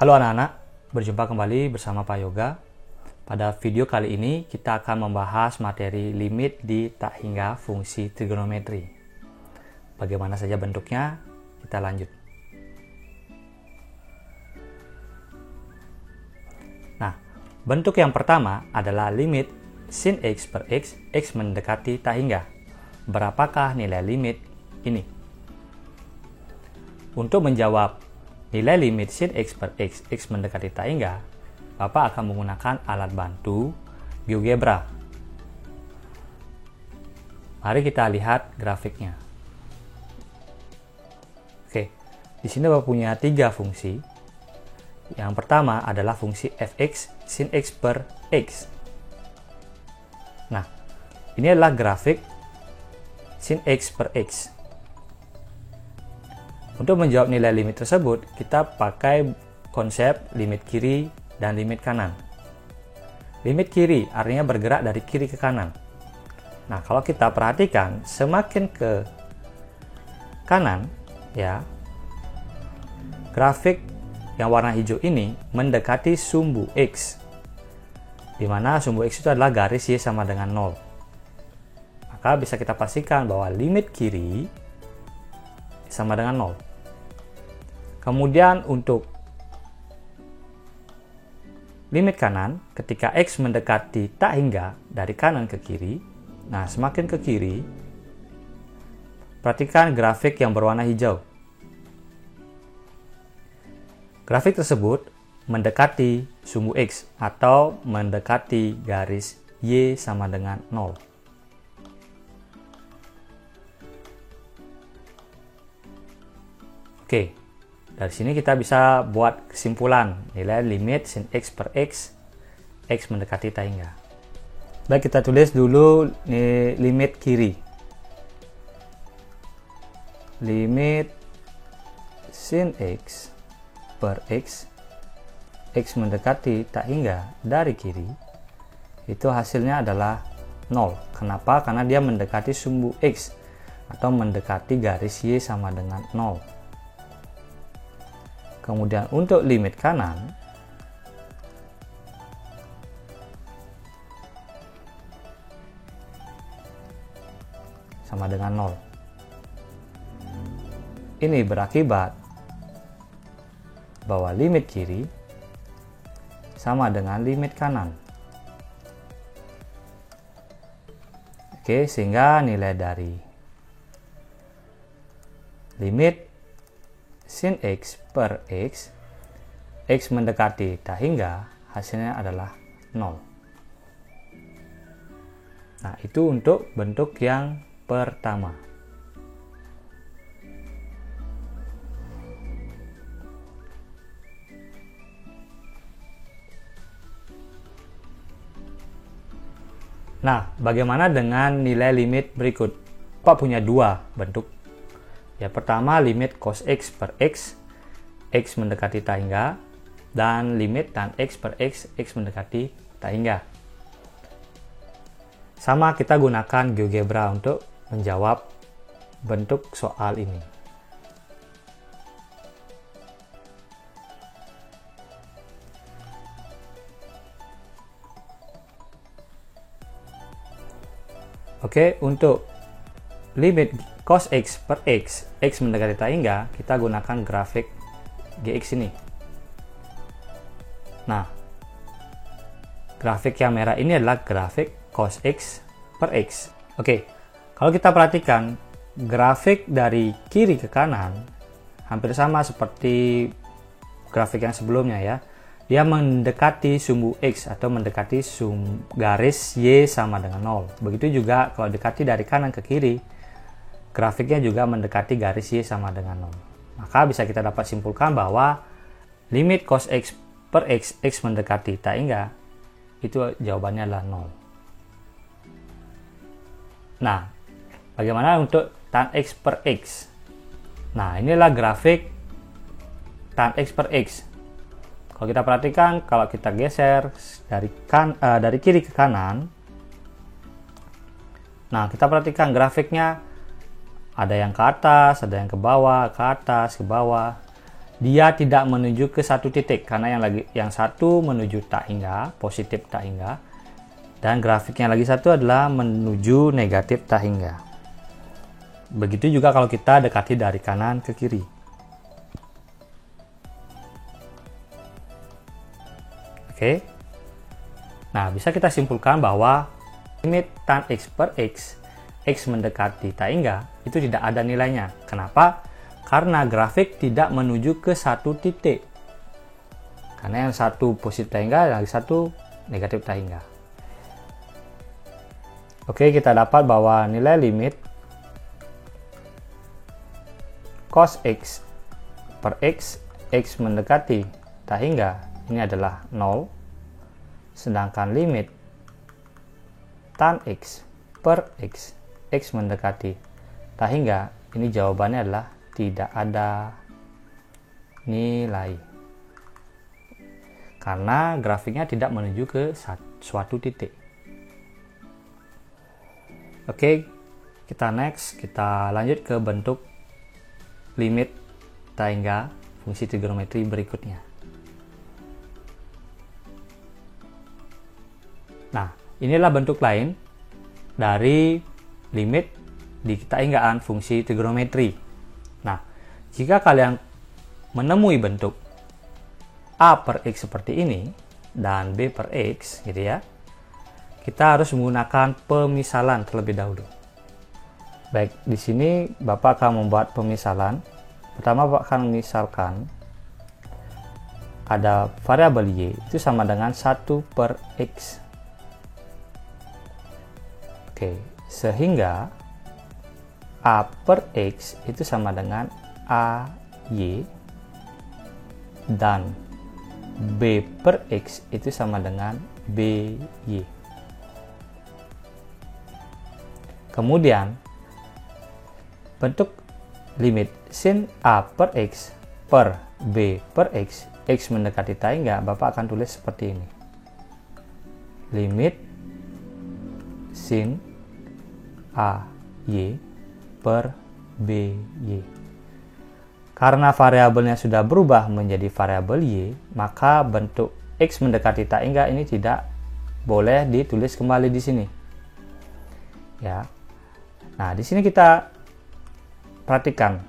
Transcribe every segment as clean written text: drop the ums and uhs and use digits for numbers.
Halo anak-anak, berjumpa kembali bersama Pak Yoga. Pada video kali ini kita akan membahas materi limit di tak hingga fungsi trigonometri. Bagaimana saja bentuknya? Kita lanjut. Nah, bentuk yang pertama adalah limit sin x per x, x mendekati tak hingga. Berapakah nilai limit ini? Untuk menjawab nilai limit sin x per x, x mendekati tak hingga, Bapak akan menggunakan alat bantu GeoGebra. Mari kita lihat grafiknya. Oke, di sini Bapak punya 3 fungsi. Yang pertama adalah fungsi fx sin x per x. Nah, ini adalah grafik sin x per x. Untuk menjawab nilai limit tersebut, kita pakai konsep limit kiri dan limit kanan. Limit kiri artinya bergerak dari kiri ke kanan. Nah, kalau kita perhatikan, semakin ke kanan, ya, grafik yang warna hijau ini mendekati sumbu X, di mana sumbu X itu adalah garis Y sama dengan 0. Maka bisa kita pastikan bahwa limit kiri sama dengan 0. Kemudian untuk limit kanan, ketika X mendekati tak hingga dari kanan ke kiri, nah semakin ke kiri, perhatikan grafik yang berwarna hijau. Grafik tersebut mendekati sumbu X atau mendekati garis Y sama dengan 0. Oke. Dari sini kita bisa buat kesimpulan nilai limit sin x per x, x mendekati tak hingga. Baik, kita tulis dulu limit kiri. Limit sin x per x, x mendekati tak hingga dari kiri, itu hasilnya adalah 0. Kenapa? Karena dia mendekati sumbu x atau mendekati garis Y sama dengan 0. Kemudian untuk limit kanan, sama dengan 0. Ini berakibat bahwa limit kiri sama dengan limit kanan. Oke, sehingga nilai dari limit sin x per x, x mendekati tak hingga, hasilnya adalah 0. Nah, itu untuk bentuk yang pertama. Nah, bagaimana dengan nilai limit berikut? Pak punya 2 bentuk. Ya, pertama limit cos x per x, x mendekati tak hingga, dan limit tan x per x, x mendekati tak hingga. Sama, kita gunakan GeoGebra untuk menjawab bentuk soal ini. Oke, untuk limit cos x per x, x mendekati tak hingga, kita gunakan grafik gx ini. Nah, grafik yang merah ini adalah grafik cos x per x. Oke, kalau kita perhatikan grafik dari kiri ke kanan hampir sama seperti grafik yang sebelumnya, ya. Dia mendekati sumbu x atau mendekati garis Y sama dengan 0. Begitu juga kalau dekati dari kanan ke kiri, grafiknya juga mendekati garis Y sama dengan 0. Maka bisa kita dapat simpulkan bahwa limit cos x per x, x mendekati tak hingga, itu jawabannya adalah 0. Nah, bagaimana untuk tan x per x? Nah, inilah grafik tan x per x. Kalau kita perhatikan, kalau kita geser dari kiri ke kanan, nah kita perhatikan grafiknya ada yang ke atas, ada yang ke bawah, ke atas, ke bawah. dia tidak menuju ke satu titik karena yang satu menuju tak hingga, positif tak hingga, dan grafiknya lagi satu adalah menuju negatif tak hingga. Begitu juga kalau kita dekati dari kanan ke kiri. Oke. Nah, bisa kita simpulkan bahwa limit tan X per X mendekati tak hingga itu tidak ada nilainya. Kenapa? Karena grafik tidak menuju ke satu titik. Karena yang satu positif tak hingga, yang satu negatif tak hingga. Oke, kita dapat bahwa nilai limit cos X per X mendekati tak hingga ini adalah 0. Sedangkan limit tan X per X mendekati tak hingga, ini jawabannya adalah tidak ada nilai. Karena grafiknya tidak menuju ke suatu titik. Oke, kita lanjut ke bentuk limit tak hingga fungsi trigonometri berikutnya. Nah, inilah bentuk lain dari limit di tak hinggaan fungsi trigonometri. Nah, jika kalian menemui bentuk A per X seperti ini dan B per X gitu ya, kita harus menggunakan pemisalan terlebih dahulu. Baik, di sini Bapak akan membuat pemisalan. Pertama, Bapak akan misalkan ada variabel Y itu sama dengan 1 per X. Oke, sehingga A per X itu sama dengan AY dan B per X itu sama dengan BY. Kemudian bentuk limit sin A per X per B per X mendekati tak hingga, Bapak akan tulis seperti ini. Limit sin AY per BY. Karena variabelnya sudah berubah menjadi variabel Y, maka bentuk X mendekati tak hingga ini tidak boleh ditulis kembali di sini. Ya. Nah, di sini kita perhatikan,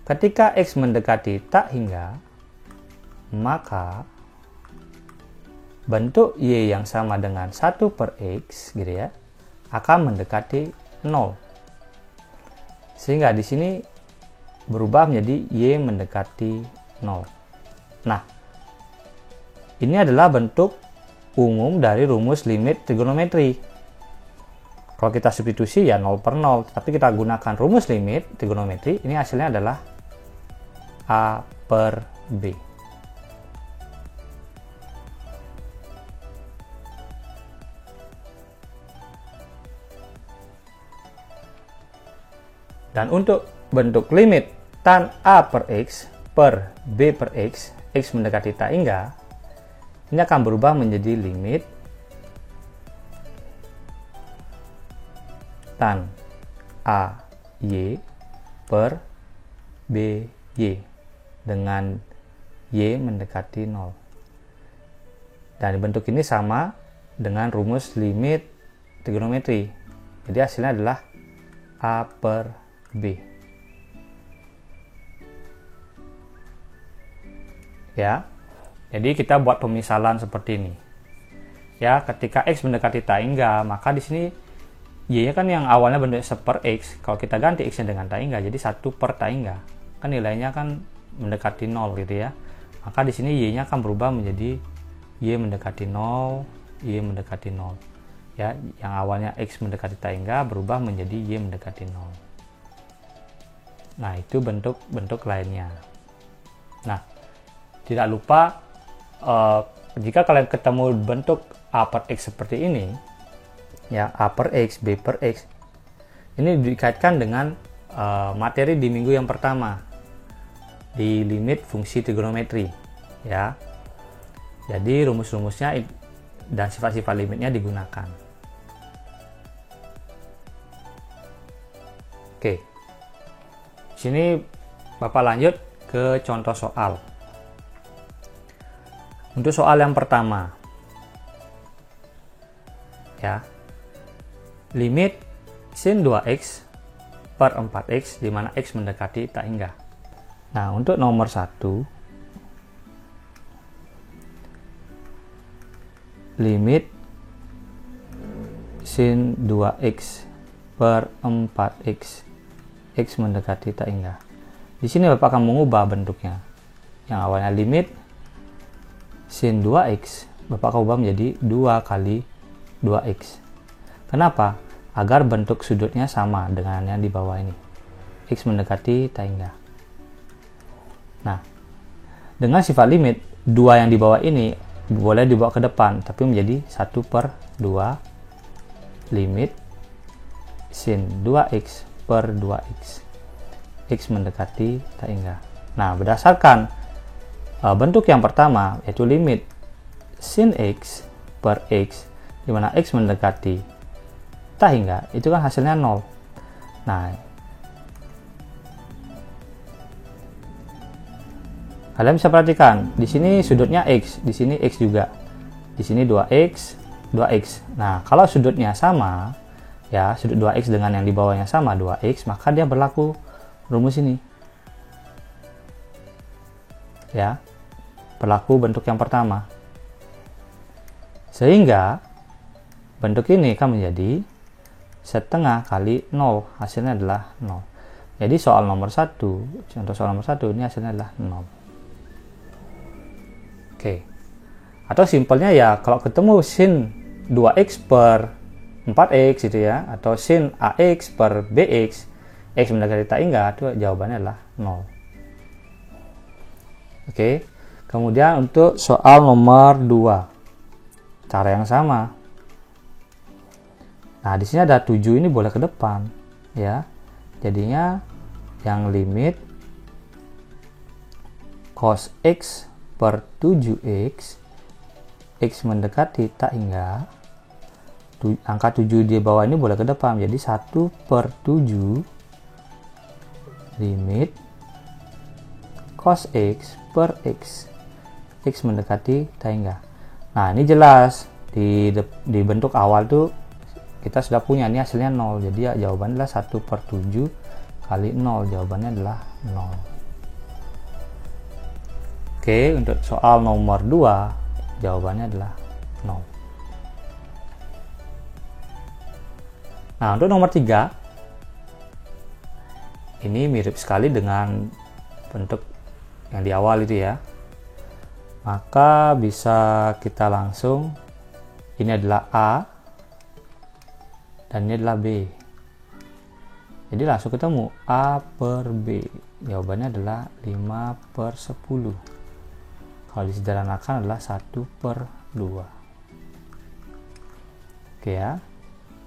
ketika X mendekati tak hingga, maka bentuk Y yang sama dengan 1 per X gitu ya, akan mendekati 0. Sehingga di sini berubah menjadi Y mendekati 0. Nah, ini adalah bentuk umum dari rumus limit trigonometri. Kalau kita substitusi ya 0 per 0, tapi kita gunakan rumus limit trigonometri, ini hasilnya adalah A per B. Dan untuk bentuk limit tan A per X per B per X mendekati tak hingga, ini akan berubah menjadi limit tan AY per BY dengan Y mendekati 0. Dan bentuk ini sama dengan rumus limit trigonometri. Jadi hasilnya adalah A per B. Ya. Jadi kita buat pemisalan seperti ini. Ya, ketika X mendekati tak hingga, maka di sini Y-nya kan yang awalnya bentuk 1 per X, kalau kita ganti X-nya dengan tak hingga, jadi 1 per tak hingga. Kan nilainya kan mendekati 0 gitu ya. Maka di sini Y-nya akan berubah menjadi Y mendekati 0, Y mendekati 0. Ya, yang awalnya X mendekati tak hingga berubah menjadi Y mendekati 0. Nah, itu bentuk-bentuk lainnya. Nah, tidak lupa jika kalian ketemu bentuk A per X seperti ini, ya A per X, B per X, ini dikaitkan dengan materi di minggu yang pertama di limit fungsi trigonometri, ya. Jadi rumus-rumusnya dan sifat-sifat limitnya digunakan. Oke, sini Bapak lanjut ke ke contoh soal. Untuk soal yang pertama, ya, limit sin 2x per 4x di mana x mendekati tak hingga. Nah, untuk nomor 1, limit sin 2x per 4x, x mendekati tak hingga. Di sini Bapak akan mengubah bentuknya. Yang awalnya limit sin 2x, Bapak akan ubah menjadi 2 kali 2x. Kenapa? Agar bentuk sudutnya sama dengan yang di bawah ini. X mendekati tak hingga. Nah, dengan sifat limit, 2 yang di bawah ini boleh dibawa ke depan, tapi menjadi 1/2 limit sin 2x per 2x. X mendekati tak hingga. Nah, berdasarkan bentuk yang pertama, yaitu limit sin x per x, di mana x mendekati tak hingga, itu kan hasilnya 0. Nah, kalian bisa perhatikan, di sini sudutnya x, di sini x juga, di sini 2x, 2x. Nah, kalau sudutnya sama, ya, sudut 2x dengan yang di bawahnya sama 2x, maka dia berlaku rumus ini. Ya, berlaku bentuk yang pertama. Sehingga bentuk ini akan menjadi setengah kali 0, hasilnya adalah 0. Jadi soal nomor 1, contoh soal nomor 1 ini hasilnya adalah 0. Oke. Atau simpelnya ya, kalau ketemu sin 2x per 4x gitu ya, atau sin ax per bx, x mendekati tak hingga, itu jawabannya adalah 0. Oke. Kemudian untuk soal nomor 2, cara yang sama. Nah, di sini ada 7 ini boleh ke depan, ya. Jadinya yang limit cos x per 7x, x mendekati tak hingga, angka 7 di bawah ini boleh ke depan, jadi 1/7 limit cos x per x, x mendekati tak hingga. Nah, ini jelas di bentuk awal tuh kita sudah punya, ini hasilnya 0, jadi ya jawabannya adalah 1/7 kali 0, jawabannya adalah 0. Oke, untuk soal nomor 2 jawabannya adalah 0. Nah, untuk nomor 3 ini mirip sekali dengan bentuk yang di awal itu ya. Maka bisa kita langsung, ini adalah A dan ini adalah B. Jadi langsung ketemu A per B. Jawabannya adalah 5/10. Kalau disederhanakan adalah 1/2. Oke ya.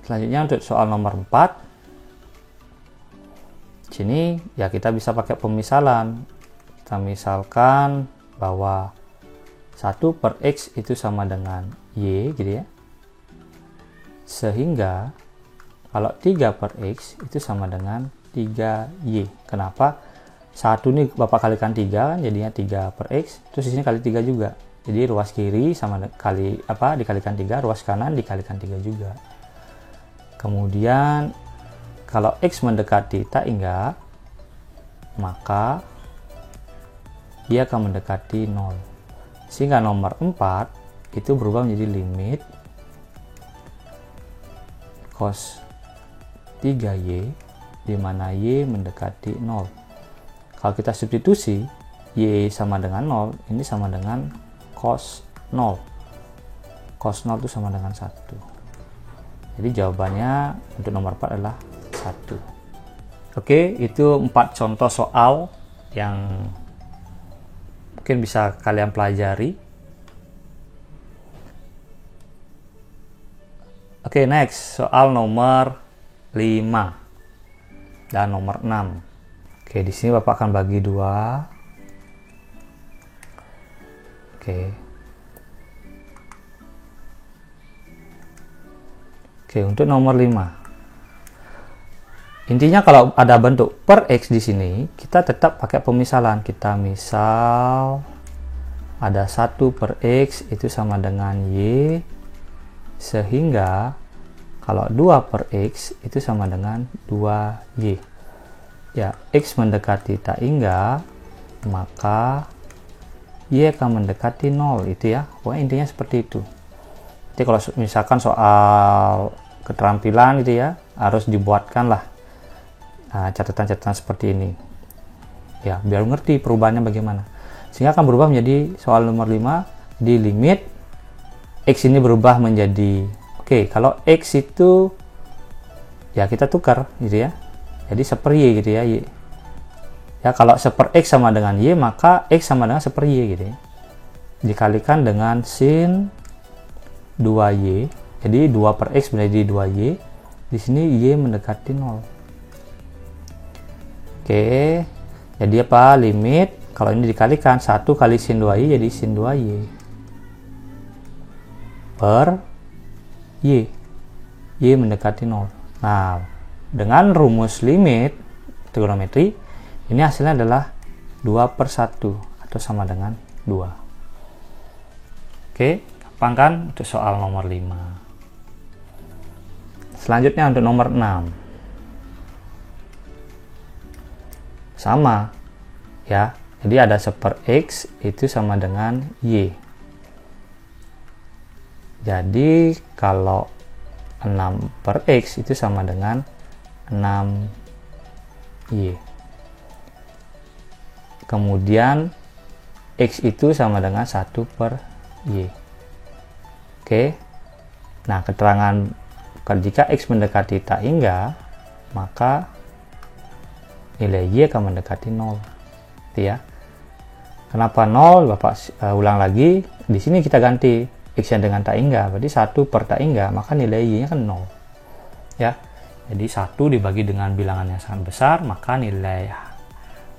Selanjutnya untuk soal nomor 4. Sini ya kita bisa pakai pemisalan. Kita misalkan bahwa 1/x itu sama dengan y gitu ya. Sehingga kalau 3/x itu sama dengan 3y. Kenapa? 1 ini Bapak kalikan 3 kan jadinya 3/x, terus di sini kali 3 juga. Jadi ruas kiri sama kali dikalikan 3, ruas kanan dikalikan 3 juga. Kemudian kalau x mendekati tak hingga, maka dia akan mendekati 0. Sehingga nomor 4 itu berubah menjadi limit cos 3y di mana y mendekati 0. Kalau kita substitusi y sama dengan 0, ini sama dengan cos 0. Cos 0 itu sama dengan 1. Jadi jawabannya untuk nomor 4 adalah 1. Oke, itu 4 contoh soal yang mungkin bisa kalian pelajari. Oke, next soal nomor 5 dan nomor 6. Oke, di sini Bapak akan bagi 2. Oke, untuk nomor 5. Intinya kalau ada bentuk per X di sini, kita tetap pakai pemisalan. Kita misal ada 1 per X itu sama dengan Y, sehingga kalau 2 per X itu sama dengan 2Y. Ya, X mendekati tak hingga, maka Y akan mendekati 0, itu ya. Pokoknya intinya seperti itu. Jadi kalau misalkan soal keterampilan gitu ya, harus dibuatkan lah catatan-catatan seperti ini. Ya, biar ngerti perubahannya bagaimana. Sehingga akan berubah menjadi soal nomor 5, di limit X ini berubah menjadi, kalau X itu ya kita tukar gitu ya. Jadi 1/Y gitu ya, Y. Ya, kalau 1/X sama dengan Y, maka X sama dengan 1/Y gitu ya. Dikalikan dengan sin 2Y. Jadi 2 per X menjadi 2Y. Di sini Y mendekati 0. Jadi apa? Limit, kalau ini dikalikan 1 kali sin 2Y jadi sin 2Y per Y. Y mendekati 0. Nah, dengan rumus limit trigonometri, ini hasilnya adalah 2/1 atau sama dengan 2. Gampang kan untuk soal nomor 5. Selanjutnya untuk nomor 6. Sama ya, jadi ada 1/X itu sama dengan Y. Jadi kalau 6 per X itu sama dengan 6Y. Kemudian X itu sama dengan 1 per Y. Nah, keterangan jika X mendekati tak hingga, maka nilai Y akan mendekati 0. Itu ya. Kenapa 0? Bapak ulang lagi. Di sini kita ganti X yang dengan tak hingga. Berarti 1 per tak hingga, maka nilai Y-nya kan 0. Ya. Jadi 1 dibagi dengan bilangan yang sangat besar, maka nilai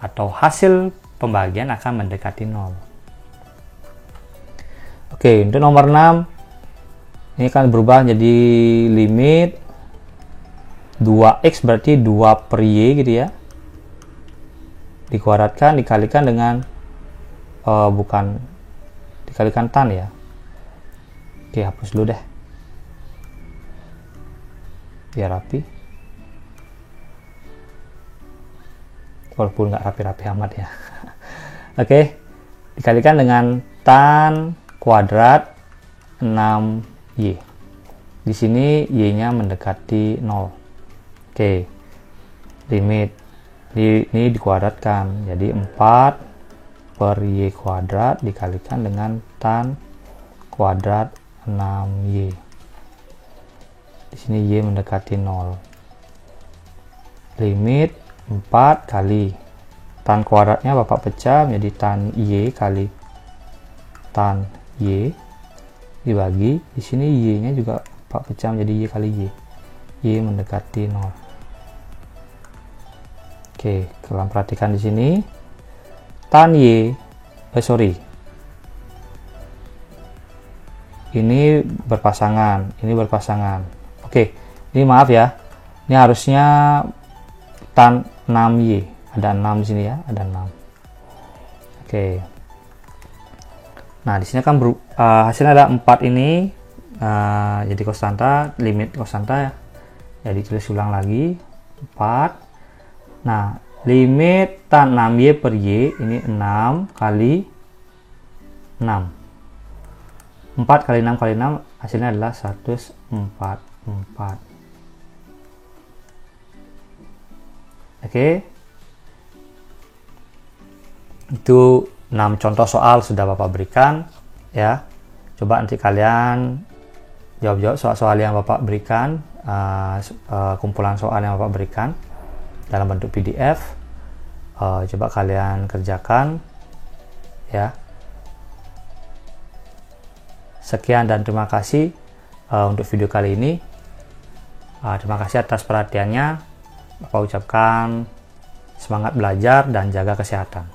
atau hasil pembagian akan mendekati 0. Untuk nomor 6, ini kan berubah jadi limit 2X berarti 2 per Y gitu ya. Dikuadratkan dikalikan dengan bukan dikalikan tan ya. Hapus dulu deh biar rapi, walaupun nggak rapi-rapi amat ya. Dikalikan dengan tan kuadrat 6Y. Di sini Y-nya mendekati 0. Limit ini dikuadratkan jadi 4 per Y kuadrat dikalikan dengan tan kuadrat 6Y. Di sini Y mendekati 0. Limit 4 kali tan kuadratnya Bapak pecah menjadi tan Y kali tan Y dibagi, di sini Y-nya juga Bapak pecah menjadi Y kali Y. Y mendekati 0. Kalian perhatikan di sini tan Y, ini berpasangan, ini berpasangan. Ini maaf ya, ini harusnya tan 6Y, ada 6 di sini ya, ada 6. Nah, di sini kan hasilnya ada 4 ini, jadi konstanta, limit konstanta ya. Jadi tulis ulang lagi 4. Nah, limit tan 6Y per Y ini 6 kali 6. 4 kali 6 kali 6 hasilnya adalah 144. Itu 6 contoh soal sudah Bapak berikan ya. Coba nanti kalian jawab-jawab soal-soal yang Bapak berikan, kumpulan soal yang Bapak berikan dalam bentuk PDF. Coba kalian kerjakan ya. Sekian dan terima kasih untuk video kali ini. Terima kasih atas perhatiannya. Bapak ucapkan semangat belajar dan jaga kesehatan.